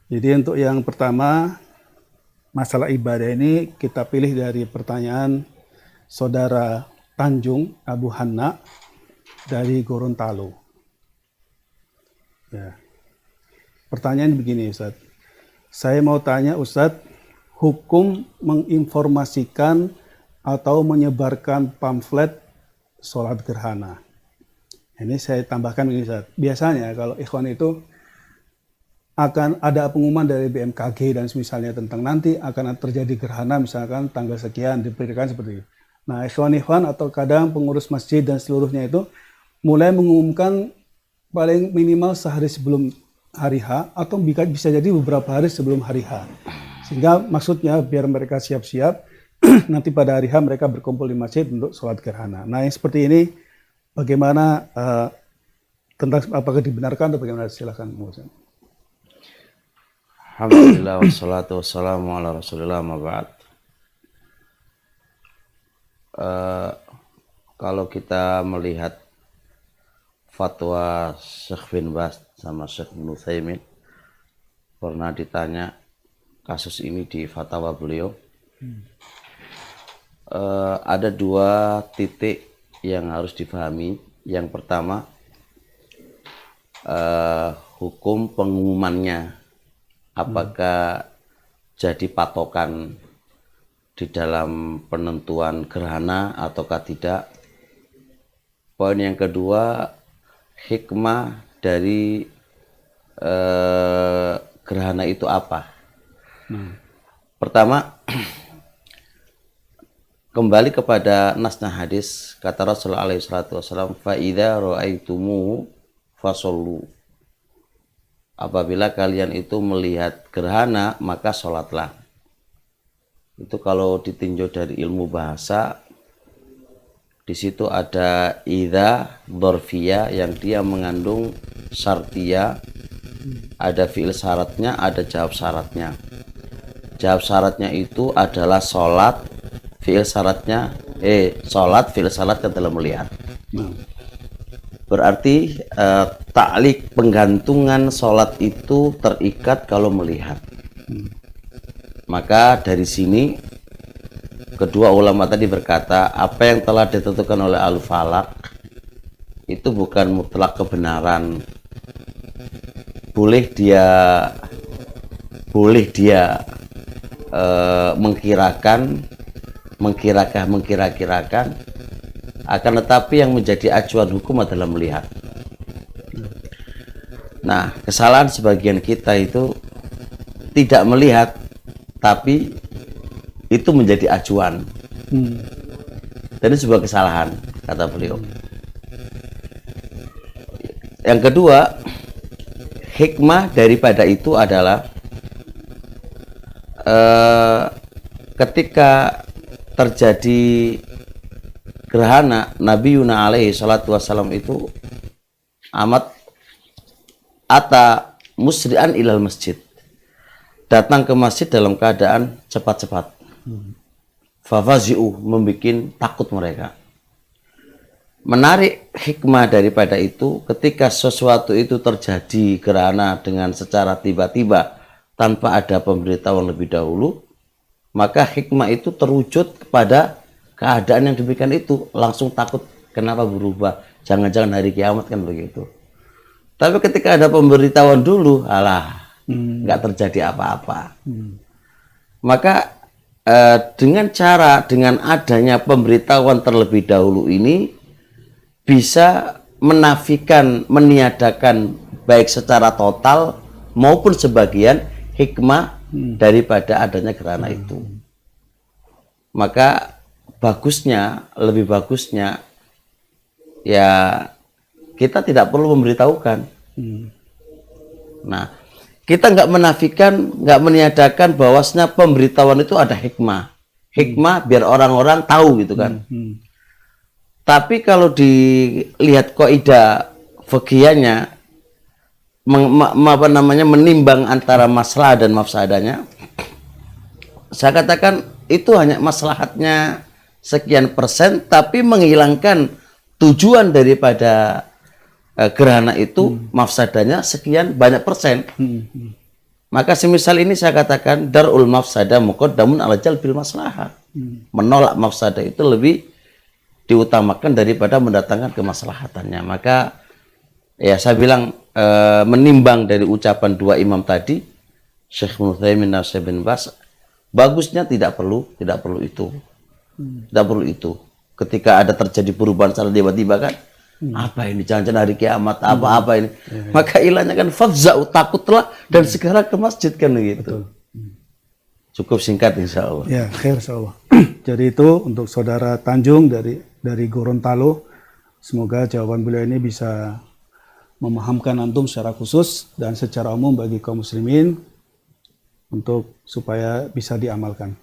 Jadi untuk yang pertama, masalah ibadah ini kita pilih dari pertanyaan saudara Tanjung Abu Hanna dari Gorontalo. Ya. Pertanyaan begini Ustadz. Saya mau tanya Ustadz, hukum menginformasikan atau menyebarkan pamflet sholat gerhana. Ini saya tambahkan begini Ustadz. Biasanya kalau ikhwan itu akan ada pengumuman dari BMKG dan misalnya tentang nanti akan terjadi gerhana misalkan tanggal sekian, diberikan seperti itu. Nah, ikhwan-ikhwan atau kadang pengurus masjid dan seluruhnya itu mulai mengumumkan paling minimal sehari sebelum hari H atau bisa jadi beberapa hari sebelum hari H. Sehingga maksudnya biar mereka siap-siap nanti pada hari H mereka berkumpul di masjid untuk sholat gerhana. Nah, yang seperti ini bagaimana tentang apakah dibenarkan atau bagaimana, silakan. Alhamdulillah wassalatu wassalamu ala rasulillah ma ba'd. Kalau kita melihat fatwa Syekh bin Baz sama Syekh Ibnu Utsaimin, pernah ditanya kasus ini di fatwa beliau, ada dua titik yang harus difahami. Yang pertama, hukum pengumumannya apakah jadi patokan di dalam penentuan gerhana ataukah tidak. Poin yang kedua, hikmah dari gerhana itu apa. Pertama, kembali kepada nasnya hadis, kata Rasulullah SAW, fa idza ra'aitumuhu fasallu. Apabila kalian itu melihat gerhana, maka sholatlah. Itu kalau ditinjau dari ilmu bahasa, di situ ada idza dzarfiyah yang dia mengandung syartiyah, ada fi'il syaratnya, ada jawab syaratnya. Jawab syaratnya itu adalah sholat, fi'il syaratnya sholat, fi'il syaratnya adalah melihat. Berarti ta'liq penggantungan sholat itu terikat kalau melihat. Maka dari sini kedua ulama tadi berkata, apa yang telah ditentukan oleh Al-Falaq itu bukan mutlak kebenaran. Boleh dia mengkira-kirakan, akan tetapi yang menjadi acuan hukum adalah melihat. Nah, kesalahan sebagian kita itu tidak melihat, tapi itu menjadi acuan. Dan itu sebuah kesalahan, kata beliau. Yang kedua, hikmah daripada itu adalah ketika terjadi gerhana, Nabi Yuna alaihi salatu wassalam itu amat ata musri'an ilal masjid, datang ke masjid dalam keadaan cepat-cepat. Fafazi'u, membikin takut mereka. Menarik hikmah daripada itu, ketika sesuatu itu terjadi gerhana dengan secara tiba-tiba tanpa ada pemberitahuan lebih dahulu, maka hikmah itu terwujud kepada keadaan yang demikian itu. Langsung takut, kenapa berubah, jangan-jangan hari kiamat, kan begitu. Tapi ketika ada pemberitahuan dulu, alah, nggak terjadi apa-apa. Maka dengan adanya pemberitahuan terlebih dahulu ini bisa menafikan, meniadakan baik secara total maupun sebagian hikmah daripada adanya gerhana itu. Maka lebih bagusnya ya kita tidak perlu memberitahukan. Nah, kita nggak menafikan, nggak meniadakan bahwasanya pemberitahuan itu ada hikmah. Hikmah biar orang-orang tahu gitu kan. Tapi kalau dilihat kaidah fikihnya, menimbang antara masalah dan mafsadanya, saya katakan itu hanya maslahatnya sekian persen, tapi menghilangkan tujuan daripada gerhana itu, mafsadanya sekian banyak persen. Maka semisal ini saya katakan darul mafsadah muqaddamun ala jalbil maslahah. Menolak mafsadah itu lebih diutamakan daripada mendatangkan kemaslahatannya. Maka ya saya bilang menimbang dari ucapan dua imam tadi, Syekh Ibnu Utsaimin dan Syekh bin Baz, bagusnya tidak perlu itu. Tidak perlu itu. Ketika ada terjadi perubahan secara tiba-tiba kan, apa ini, jangan-jangan hari kiamat, apa ini. Maka ilahnya kan fadza'u, takutlah dan segera ke masjid kan gitu. Cukup singkat insya Allah. Ya, khair insya Allah. Jadi itu untuk saudara Tanjung dari Gorontalo. Semoga jawaban beliau ini bisa memahamkan antum secara khusus dan secara umum bagi kaum muslimin untuk supaya bisa diamalkan.